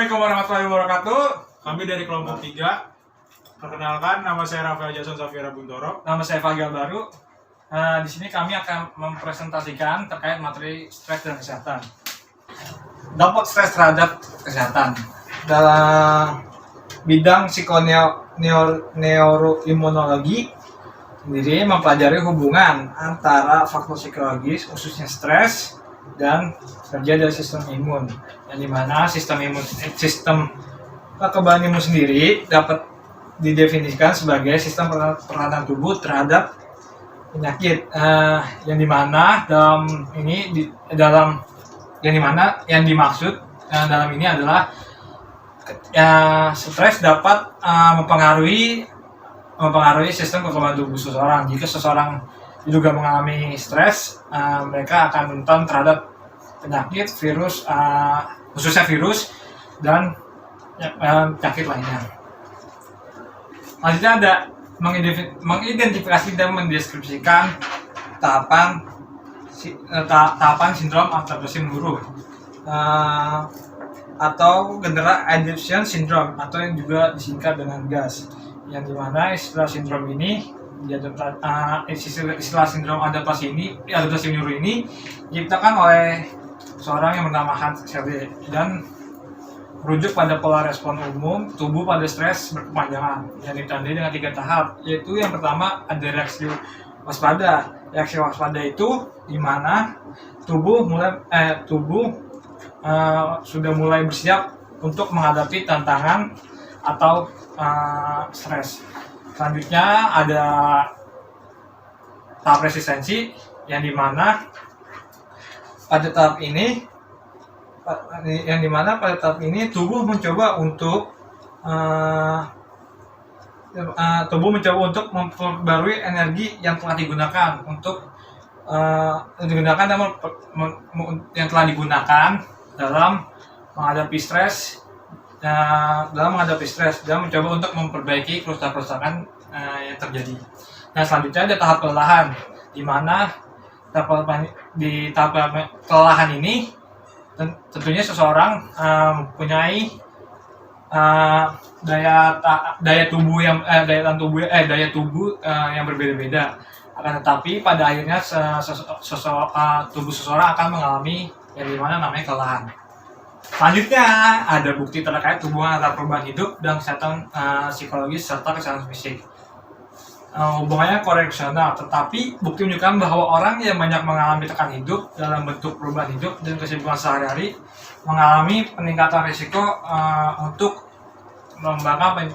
Assalamualaikum warahmatullahi wabarakatuh. Kami dari kelompok 3. Perkenalkan, nama saya Rafael Jason Safira Buntoro. Nama saya Fagil Baru. Di sini kami akan mempresentasikan terkait materi stres dan kesehatan. Dampak stres terhadap kesehatan dalam bidang psikoneuroimunologi sendiri mempelajari hubungan antara faktor psikologis, khususnya stres, dan kerja dari sistem imun. Yang dimana sistem kekebalan imun sendiri dapat didefinisikan sebagai sistem pertahanan tubuh terhadap penyakit, yang dimana yang dimaksud dalam ini adalah stres dapat mempengaruhi sistem kekebalan tubuh seseorang. Jika seseorang diduga mengalami stres, mereka akan rentan terhadap penyakit, virus, khususnya virus dan penyakit lainnya. Selanjutnya ada mengidentifikasi dan mendeskripsikan tahapan sindrom adaptasi menurun atau general adaptation syndrome, atau yang juga disingkat dengan GAS, yang dimana istilah sindrom ini istilah sindrom adaptasi menurun ini diciptakan oleh seorang yang bernama Hans Selye dan merujuk pada pola respon umum tubuh pada stres berkepanjangan yang ditandai dengan 3 tahap, yaitu yang pertama ada reaksi waspada. Reaksi waspada itu di mana tubuh sudah mulai bersiap untuk menghadapi tantangan atau stres. Selanjutnya ada tahap resistensi, yang dimana pada tahap ini tubuh mencoba untuk memperbarui energi yang telah digunakan dalam menghadapi stres dan mencoba untuk memperbaiki kerusakan yang terjadi. Nah, selanjutnya ada tahap kelelahan, di mana di tahap kelelahan ini tentunya seseorang mempunyai daya tubuh yang berbeda-beda. Akan tetapi pada akhirnya tubuh seseorang akan mengalami yang dimana namanya kelelahan. Selanjutnya ada bukti terkait hubungan antara perubahan hidup dan kesehatan psikologis serta kesehatan fisik. Hubungannya koreksional, tetapi bukti menunjukkan bahwa orang yang banyak mengalami tekanan hidup dalam bentuk perubahan hidup dan kesibukan sehari-hari mengalami peningkatan risiko untuk mengembangkan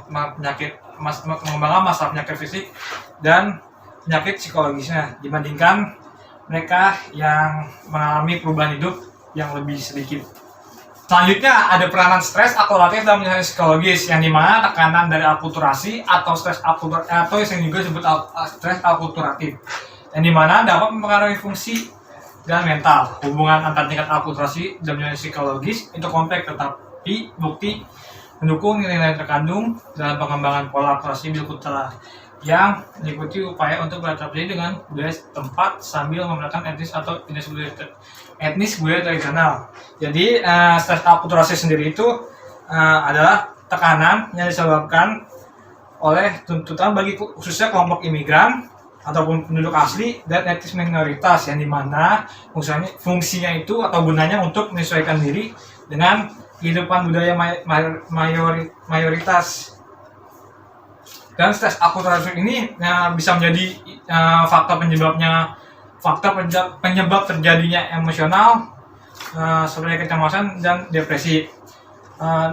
masalah penyakit fisik dan penyakit psikologisnya dibandingkan mereka yang mengalami perubahan hidup yang lebih sedikit. Selanjutnya ada peranan stres akulturatif dalam penyakit psikologis, yang dimana tekanan dari akulturasi atau stres akulturatif, atau yang juga disebut stres akulturatif, yang dimana dapat mempengaruhi fungsi dan mental. Hubungan antara tingkat akulturasi dan penyakit psikologis itu kompleks, tetapi bukti mendukung nilai-nilai terkandung dalam pengembangan pola akulturasi bikultural yang mengikuti upaya untuk beradaptasi dengan budaya tempat sambil menggunakan etnis budaya tradisional. Jadi stres akulturasi sendiri itu adalah tekanan yang disebabkan oleh tuntutan bagi khususnya kelompok imigran ataupun penduduk asli dan etnis minoritas, yang dimana fungsinya itu atau gunanya untuk menyesuaikan diri dengan kehidupan budaya mayoritas. Dan stres akulturasi ini bisa menjadi faktor penyebab terjadinya emosional seperti kecemasan dan depresi.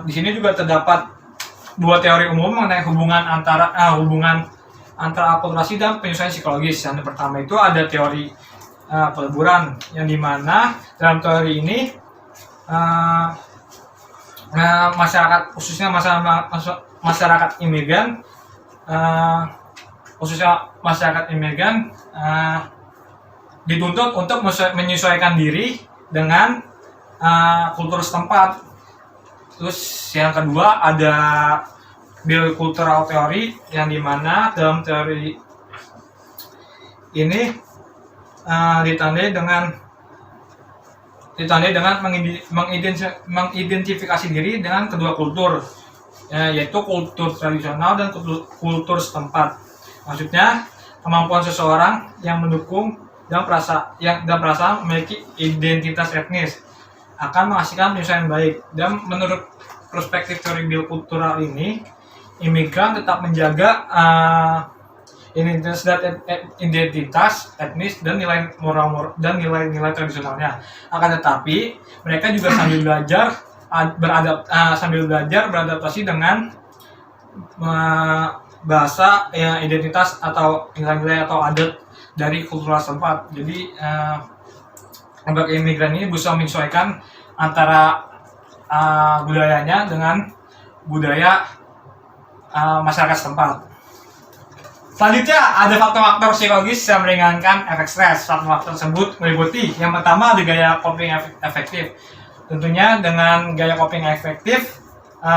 Di sini juga terdapat 2 teori umum mengenai hubungan antara akulturasi dan penyesuaian psikologis. Yang pertama itu ada teori peleburan, yang dimana dalam teori ini masyarakat, khususnya masyarakat imigran, dituntut untuk menyesuaikan diri dengan kultur setempat. Terus yang kedua ada bicultural teori, yang dimana dalam teori ini ditandai dengan ditandai dengan mengidentifikasi diri dengan kedua kultur, yaitu kultur tradisional dan kultur setempat. Maksudnya, kemampuan seseorang yang mendukung dan perasaan memiliki identitas etnis akan menghasilkan penyesuaian baik. Dan menurut perspektif teori biokultural ini, imigran tetap menjaga identitas etnis dan nilai moral dan nilai-nilai tradisionalnya. Akan tetapi mereka juga sambil belajar beradaptasi dengan bahasa, identitas atau nilai-nilai atau adat dari kultur setempat. Jadi kelompok imigran ini berusaha menyesuaikan antara budayanya dengan budaya masyarakat setempat. Selanjutnya ada faktor-faktor psikologis yang meringankan efek stres. Faktor-faktor tersebut meliputi yang pertama ada gaya coping efektif. Tentunya dengan gaya coping efektif,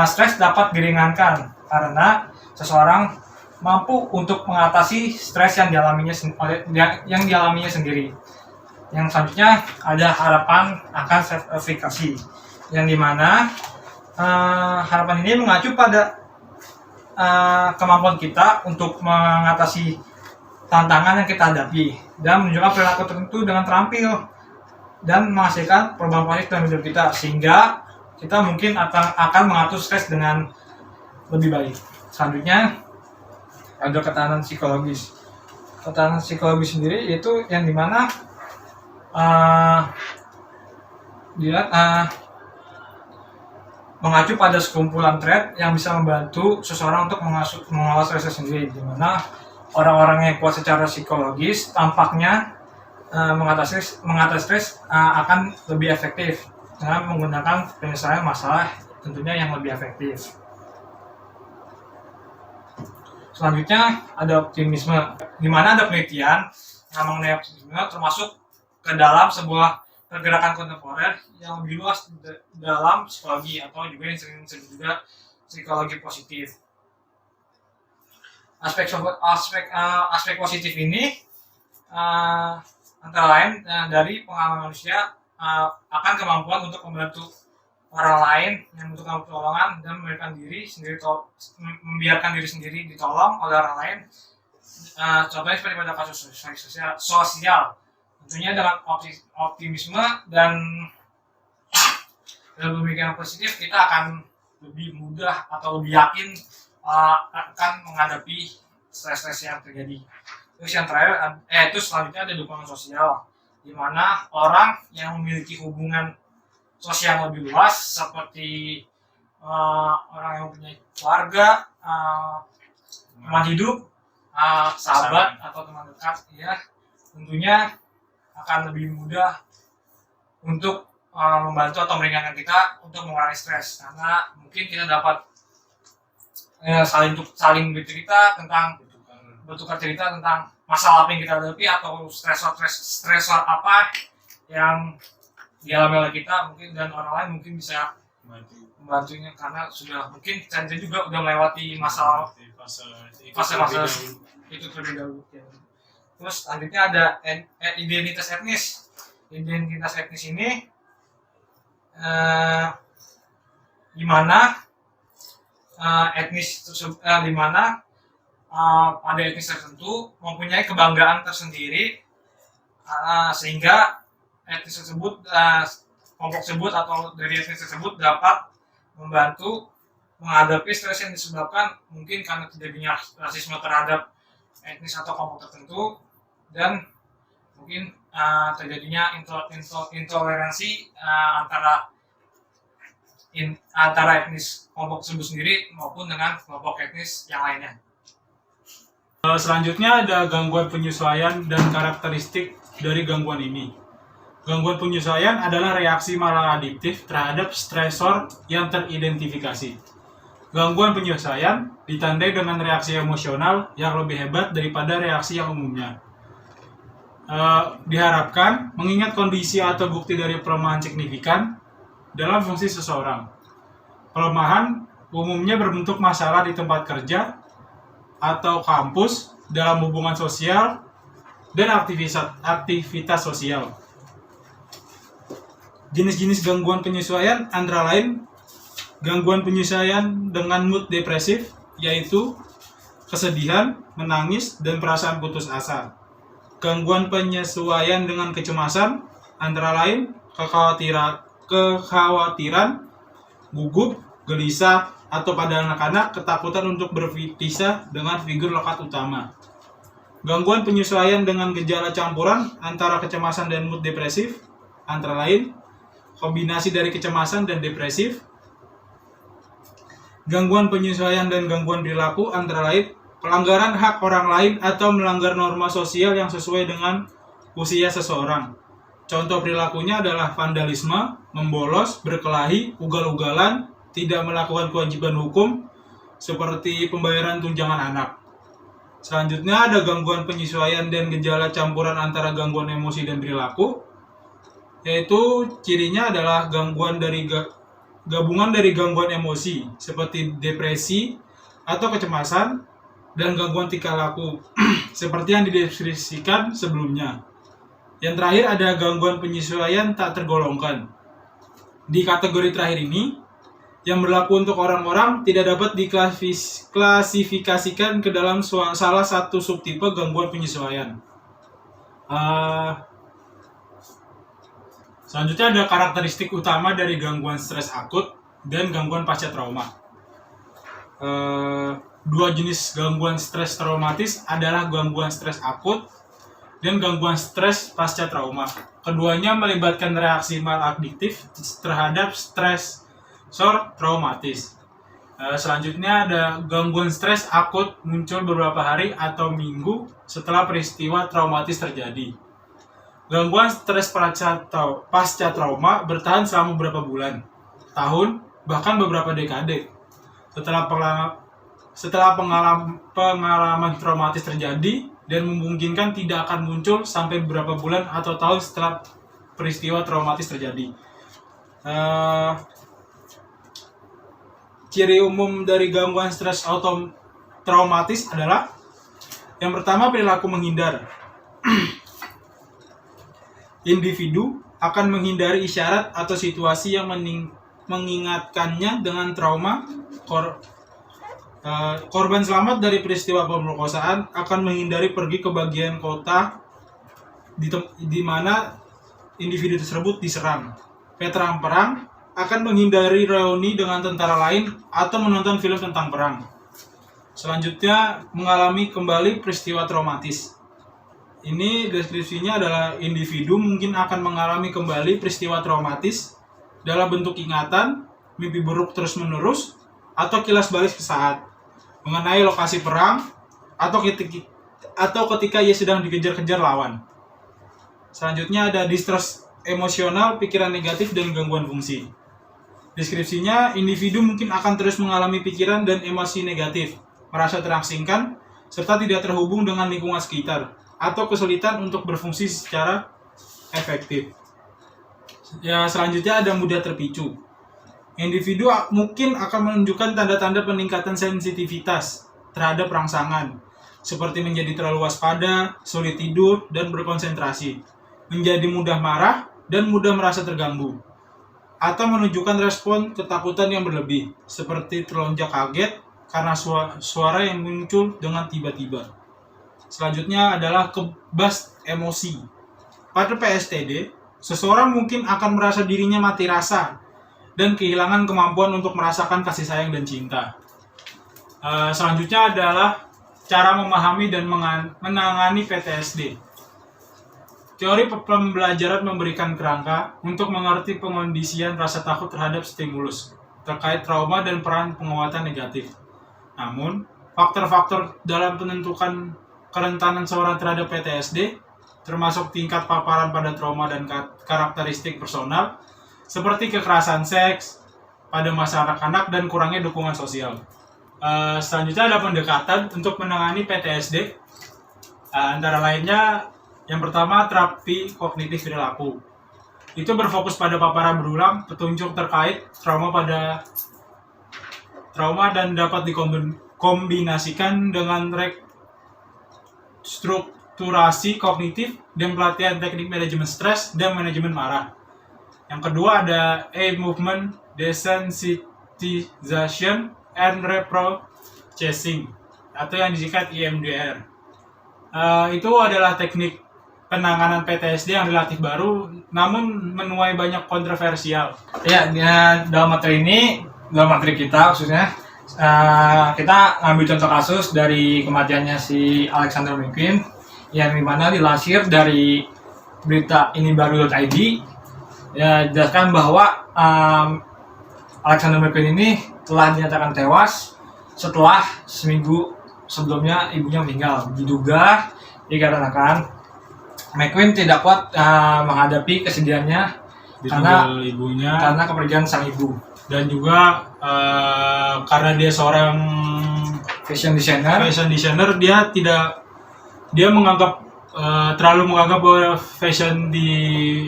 stres dapat diringankan karena seseorang mampu untuk mengatasi stres yang dialaminya sendiri. Yang selanjutnya ada harapan akan self-efficacy, yang dimana harapan ini mengacu pada kemampuan kita untuk mengatasi tantangan yang kita hadapi dan menunjukkan perilaku tertentu dengan terampil dan menghasilkan perubahan positif dalam hidup kita, sehingga kita mungkin akan mengatur stres dengan lebih baik. Selanjutnya ada ketahanan psikologis. Ketahanan psikologis sendiri yaitu yang dimana dia mengacu pada sekumpulan trait yang bisa membantu seseorang untuk mengelola stresnya sendiri, di mana orang-orang yang kuat secara psikologis tampaknya mengatasi stres akan lebih efektif dengan menggunakan penyelesaian masalah tentunya yang lebih efektif. Selanjutnya ada optimisme, di mana ada penelitian yang mengenai optimisme termasuk ke dalam sebuah pergerakan kontemporer yang lebih luas dalam psikologi atau juga yang sering disebut juga psikologi positif. Aspek positif ini antara lain dari pengalaman manusia akan kemampuan untuk membantu orang lain yang membutuhkan pertolongan dan membiarkan diri sendiri ditolong oleh orang lain. Contohnya seperti pada kasus sosial. Tentunya dengan optimisme dan pemikiran positif kita akan lebih mudah atau lebih yakin akan menghadapi stres-stres yang terjadi. Terus yang terakhir, itu selanjutnya ada dukungan sosial, di mana orang yang memiliki hubungan sosial yang lebih luas seperti orang yang mempunyai keluarga, teman hidup, sahabat atau teman dekat, ya tentunya akan lebih mudah untuk membantu atau meringankan kita untuk mengurangi stres, karena mungkin kita dapat saling bercerita tentang bertukar cerita tentang masalah apa yang kita hadapi atau stresor apa yang dialami oleh kita mungkin, dan orang lain mungkin bisa membantunya karena sudah mungkin Chandra juga udah melewati fase itu terlebih dahulu. Terus selanjutnya ada identitas etnis. Identitas etnis ini di mana pada etnis tertentu mempunyai kebanggaan tersendiri, sehingga etnis tersebut, kelompok tersebut atau dari etnis tersebut dapat membantu menghadapi stres yang disebabkan mungkin karena terjadinya rasisme terhadap etnis atau kelompok tertentu, dan mungkin terjadinya intoleransi antara etnis kelompok tersebut sendiri maupun dengan kelompok etnis yang lainnya. Selanjutnya ada gangguan penyesuaian dan karakteristik dari gangguan ini. Gangguan penyesuaian adalah reaksi maladaptif terhadap stresor yang teridentifikasi. Gangguan penyesuaian ditandai dengan reaksi emosional yang lebih hebat daripada reaksi yang umumnya. Diharapkan mengingat kondisi atau bukti dari pelemahan signifikan dalam fungsi seseorang. Pelemahan umumnya berbentuk masalah di tempat kerja atau kampus, dalam hubungan sosial, dan aktivitas sosial. Jenis-jenis gangguan penyesuaian antara lain gangguan penyesuaian dengan mood depresif, yaitu kesedihan, menangis, dan perasaan putus asa. Gangguan penyesuaian dengan kecemasan antara lain kekhawatiran, gugup, gelisah, atau pada anak-anak ketakutan untuk berpisah dengan figur lokat utama. Gangguan penyesuaian dengan gejala campuran antara kecemasan dan mood depresif antara lain kombinasi dari kecemasan dan depresif. Gangguan penyesuaian dan gangguan perilaku antara lain pelanggaran hak orang lain atau melanggar norma sosial yang sesuai dengan usia seseorang. Contoh perilakunya adalah vandalisme, membolos, berkelahi, ugal-ugalan, tidak melakukan kewajiban hukum, seperti pembayaran tunjangan anak. Selanjutnya ada gangguan penyesuaian dan gejala campuran antara gangguan emosi dan perilaku, yaitu cirinya adalah gabungan dari gangguan emosi, seperti depresi atau kecemasan, dan gangguan tingkah laku, seperti yang dideskripsikan sebelumnya. Yang terakhir ada gangguan penyesuaian tak tergolongkan. Di kategori terakhir ini, yang berlaku untuk orang-orang tidak dapat diklasifikasikan ke dalam salah satu subtipe gangguan penyesuaian. Selanjutnya ada karakteristik utama dari gangguan stres akut dan gangguan pasca trauma. Dua jenis gangguan stres traumatis adalah gangguan stres akut dan gangguan stres pasca trauma. Keduanya melibatkan reaksi maladiktif terhadap stresor traumatis. Selanjutnya ada gangguan stres akut muncul beberapa hari atau minggu setelah peristiwa traumatis terjadi. Gangguan stres pasca trauma bertahan selama beberapa bulan, tahun, bahkan beberapa dekade. Setelah pengalaman traumatis terjadi dan memungkinkan tidak akan muncul sampai beberapa bulan atau tahun setelah peristiwa traumatis terjadi. Ciri umum dari gangguan stres traumatis adalah yang pertama perilaku menghindar. Individu akan menghindari isyarat atau situasi yang mengingatkannya dengan trauma. Korban selamat dari peristiwa pemerkosaan akan menghindari pergi ke bagian kota di mana individu tersebut diserang. Veteran perang akan menghindari reuni dengan tentara lain atau menonton film tentang perang. Selanjutnya, mengalami kembali peristiwa traumatis. Ini deskripsinya adalah individu mungkin akan mengalami kembali peristiwa traumatis dalam bentuk ingatan, mimpi buruk terus-menerus, atau kilas balik sesaat mengenai lokasi perang atau ketika ia sedang dikejar-kejar lawan. Selanjutnya ada distress emosional, pikiran negatif, dan gangguan fungsi. Deskripsinya, individu mungkin akan terus mengalami pikiran dan emosi negatif, merasa terasingkan, serta tidak terhubung dengan lingkungan sekitar, atau kesulitan untuk berfungsi secara efektif. Selanjutnya ada mudah terpicu. Individu mungkin akan menunjukkan tanda-tanda peningkatan sensitivitas terhadap rangsangan, seperti menjadi terlalu waspada, sulit tidur, dan berkonsentrasi, menjadi mudah marah, dan mudah merasa terganggu, atau menunjukkan respon ketakutan yang berlebih, seperti terlonjak kaget karena suara yang muncul dengan tiba-tiba. Selanjutnya adalah kebas emosi. Pada PSTD, seseorang mungkin akan merasa dirinya mati rasa dan kehilangan kemampuan untuk merasakan kasih sayang dan cinta. Selanjutnya adalah cara memahami dan menangani PTSD. Teori pembelajaran memberikan kerangka untuk mengerti pengondisian rasa takut terhadap stimulus terkait trauma dan peran penguatan negatif. Namun, faktor-faktor dalam penentukan kerentanan seorang terhadap PTSD, termasuk tingkat paparan pada trauma dan karakteristik personal, seperti kekerasan seks pada masa anak-anak dan kurangnya dukungan sosial. Selanjutnya ada pendekatan untuk menangani PTSD. Antara lainnya, yang pertama terapi kognitif perilaku. Itu berfokus pada paparan berulang, petunjuk terkait trauma dan dapat dikombinasikan dengan strukturasi kognitif dan pelatihan teknik manajemen stres dan manajemen marah. Yang kedua ada A movement desensitization and reprocessing atau yang disingkat EMDR. Itu adalah teknik penanganan PTSD yang relatif baru namun menuai banyak kontroversial. Ya, dalam materi kita khususnya kita ngambil contoh kasus dari kematiannya si Alexander McQueen yang dimana dilansir dari berita inibaru.id, ya jelaskan bahwa Alexander McQueen ini telah dinyatakan tewas setelah seminggu sebelumnya ibunya meninggal. Diduga dikarenakan McQueen tidak kuat menghadapi kesedihannya karena kepergian sang ibu, dan juga karena dia seorang fashion designer, dia menganggap terlalu menganggap bahwa fashion di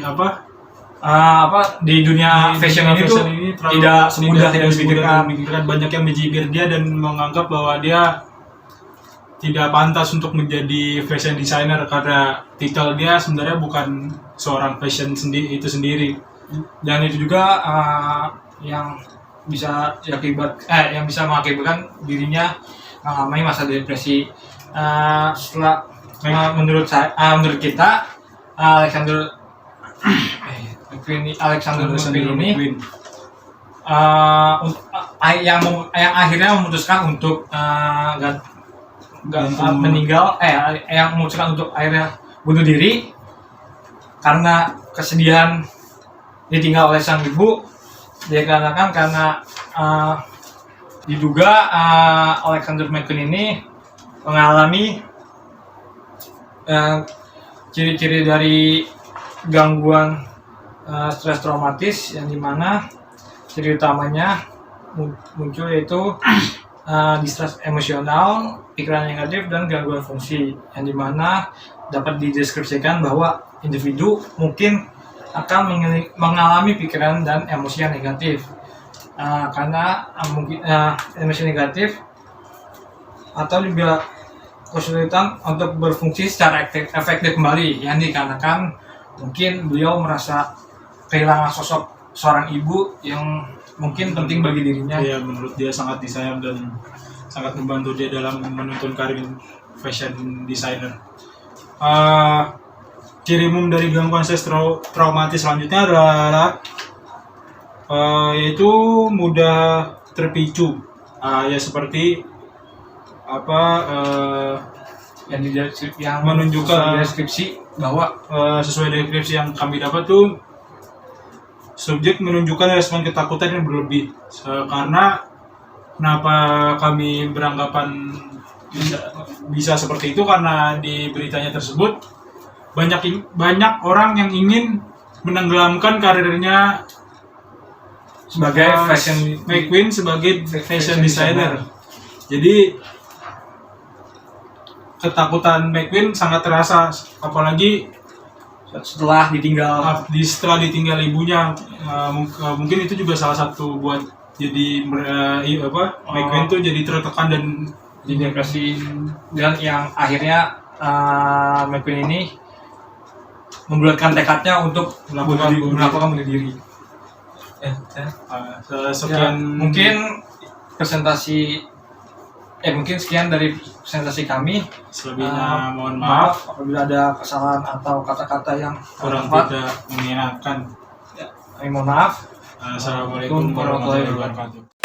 dunia fashion ini tidak semudah yang dipikirkan. Banyak yang mencibir dia dan menganggap bahwa dia tidak pantas untuk menjadi fashion designer karena titel dia sebenarnya bukan seorang fashion itu sendiri. Dan itu juga yang bisa mengakibatkan dirinya mengalami masa depresi. Setelah menurut kita Alexander McQueen ini yang akhirnya memutuskan untuk yang memutuskan untuk akhirnya bunuh diri karena kesedihan ditinggal oleh sang ibu. Dikarenakan karena diduga Alexander McQueen ini mengalami ciri-ciri dari gangguan stres traumatis yang dimana ciri utamanya muncul yaitu distress emosional, pikiran negatif, dan gangguan fungsi yang dimana dapat dideskripsikan bahwa individu mungkin akan mengalami pikiran dan emosi yang negatif karena mungkin emosi negatif atau juga kesulitan untuk berfungsi secara efektif kembali, yang dikarenakan mungkin beliau merasa kehilangan sosok seorang ibu yang mungkin penting bagi dirinya. Iya, menurut dia sangat disayang dan sangat membantu dia dalam menuntun karir fashion designer. Ciri umum dari gangguan stres traumatis selanjutnya adalah yaitu mudah terpicu. Ya seperti yang menunjukkan deskripsi bahwa sesuai deskripsi yang kami dapat tuh subjek menunjukkan respon ketakutan yang berlebih. Karena kenapa kami beranggapan bisa seperti itu, karena di beritanya tersebut banyak orang yang ingin menenggelamkan karirnya sebagai McQueen sebagai fashion designer. Jadi ketakutan McQueen sangat terasa, apalagi setelah ditinggal ibunya. Mungkin itu juga salah satu buat jadi McQueen tuh jadi tertekan dan depresi, dan yang akhirnya McQueen ini membulatkan tekadnya untuk melakukan bunuh diri. Sekian mungkin sekian dari presentasi kami. Selebihnya mohon maaf apabila ada kesalahan atau kata-kata yang kurang tidak menyenangkan. Kami mohon maaf. Assalamualaikum warahmatullahi wabarakatuh.